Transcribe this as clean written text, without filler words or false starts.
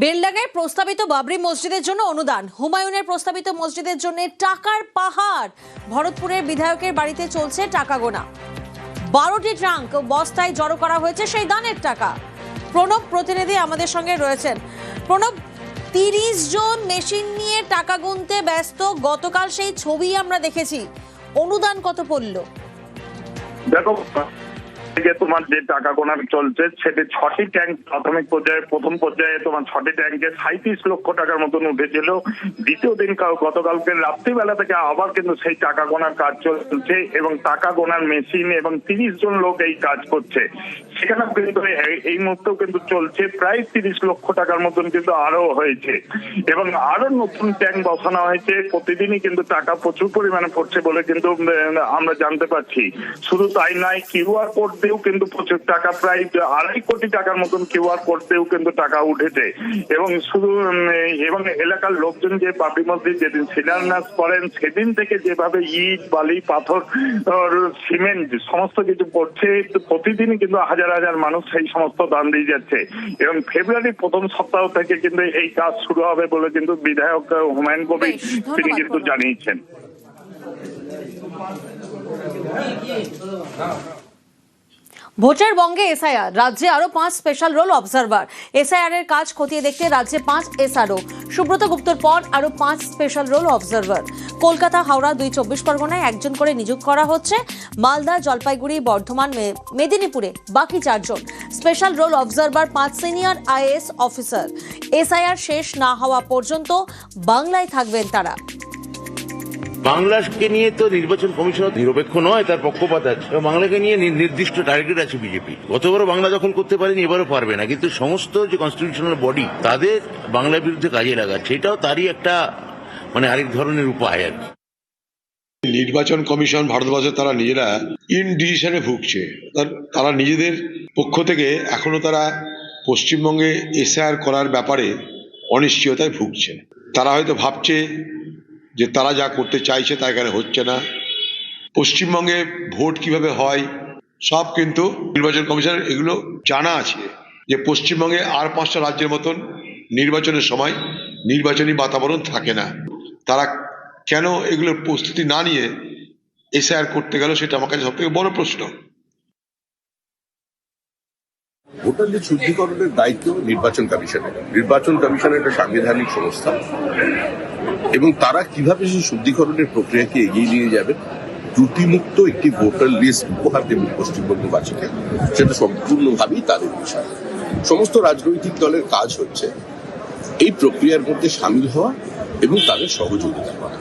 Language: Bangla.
বেলডাঙ্গায় প্রস্তাবিত বাবরি মসজিদের জন্য অনুদান, হুমায়ুনের প্রস্তাবিত মসজিদের জন্য টাকার পাহাড়। ভরতপুরের বিধায়কের বাড়িতে চলছে টাকা গোনা। 12টি ট্রাঙ্ক বস্তায় জড়ো করা হয়েছে সেই দানের টাকা। প্রণব প্রতিনিধি আমাদের সঙ্গে রয়েছেন। প্রণব, 30 জন মেশিন নিয়ে টাকা গুনতে ব্যস্ত, গতকাল সেই ছবি আমরা দেখেছি। অনুদান কত পড়ল? দেখো, তোমার যে টাকা গোনা চলছে সেটি 6টি ট্যাঙ্ক প্রাথমিক পর্যায়ে, প্রথম পর্যায়ে তোমার 6টি ট্যাঙ্কে 37 লক্ষ টাকার মতন উঠেছিল। দ্বিতীয় দিন গতকালকে রাত্রিবেলা থেকে আবার কিন্তু সেই টাকা গোনার কাজ চলছে এবং টাকা গোনার মেশিন এবং 30 জন লোক এই কাজ করছে। সেখানে কিন্তু এই মুহূর্তেও কিন্তু চলছে, প্রায় 30 লক্ষ টাকার মতন কিন্তু আরো হয়েছে এবং আরো নতুন ট্যাঙ্ক বসানো হয়েছে। প্রতিদিনই কিন্তু টাকা প্রচুর পরিমাণে পড়ছে বলে কিন্তু আমরা জানতে পারছি। শুধু তাই নয়, কিউআর কোড দিয়েও কিন্তু প্রচুর টাকা, প্রায় 2.5 কোটি টাকার মতন কিউআর কোড দিয়েও কিন্তু টাকা উঠেছে। এবং শুধু এবং এলাকার লোকজন যে বাবরি মসজিদ যেদিন শিলান্যাস করেন সেদিন থেকে যেভাবে ইট, বালি, পাথর, সিমেন্ট সমস্ত কিছু পড়ছে, প্রতিদিনই কিন্তু হাজার হাজার মানুষ সেই সমস্ত দান দিয়ে যাচ্ছে এবং ফেব্রুয়ারির প্রথম সপ্তাহ থেকে কিন্তু এই কাজ শুরু হবে বলে কিন্তু বিধায়ক হুমায়ুন কবির তিনি কিন্তু জানিয়েছেন। ভোটের বঙ্গে এসআইআর, রাজ্যে আরো 5 স্পেশাল রোল অবজারভার। এসআইআর এর কাজ খতিয়ে দেখতে রাজ্যে 5 এসআরও। সুব্রত গুপ্তর পর আরো 5 special roll observer. Kolkata, Howrah, 2 চব্বিশ পরগনায় 1 জন করে নিয়োগ করা হচ্ছে। মালদা, জলপাইগুড়ি, বর্ধমান, মেদিনীপুরে বাকি 4 জন। Special roll observer 5 senior IAS officer. SIR শেষ না হওয়া পর্যন্ত বাংলায় থাকবেন তারা। বাংলাকে নিয়ে তো নির্বাচন কমিশন নিরপেক্ষ নয়, তার পক্ষপাত আছে। বাংলাকে নিয়ে নির্দিষ্ট টার্গেট আছে বিজেপি। গতবারও বাংলা দখল করতে পারেনি, এবারও পারবে না। কিন্তু সমস্ত যে কনস্টিটিউশনাল বডি তাদের বাংলার বিরুদ্ধে কাজে লাগাচ্ছে, এটাও তারই একটা আরেক ধরনের উপায় আর কি। নির্বাচন কমিশন ভারতবর্ষে তারা নিজেরা ইনডিসিশনে ভুগছে। তারা নিজেদের পক্ষ থেকে এখনো তারা পশ্চিমবঙ্গে এসআইআর করার ব্যাপারে অনিশ্চয়তায় ভুগছে। তারা হয়তো ভাবছে যে তারা যা করতে চাইছে তা এখানে হচ্ছে না। পশ্চিমবঙ্গে ভোট কিভাবে হয় সব কিন্তু নির্বাচন কমিশনের এগুলো জানা আছে, যে পশ্চিমবঙ্গে আর 5টা রাজ্যের মতন নির্বাচনের সময় নির্বাচনী বাতাবরণ থাকে না। তারা কেন এগুলোর প্রস্তুতি না নিয়ে এসআইআর করতে গেল, সেটা আমার কাছে সব থেকে বড় প্রশ্ন। ভোটারদের শুদ্ধিকরণের দায়িত্ব নির্বাচন কমিশনের। নির্বাচন কমিশন একটা সাংবিধানিক সংস্থা এবং তারা কিভাবে সেই শুদ্ধিকরণের প্রক্রিয়াকে এগিয়ে নিয়ে যাবে, ত্রুটিমুক্ত একটি ভোটার লিস্ট উপহার দেবেন পশ্চিমবঙ্গবাসীকে, সেটা সম্পূর্ণভাবেই তাদের বিষয়। সমস্ত রাজনৈতিক দলের কাজ হচ্ছে এই প্রক্রিয়ার মধ্যে সামিল হওয়া এবং তাদের সহযোগিতা করা।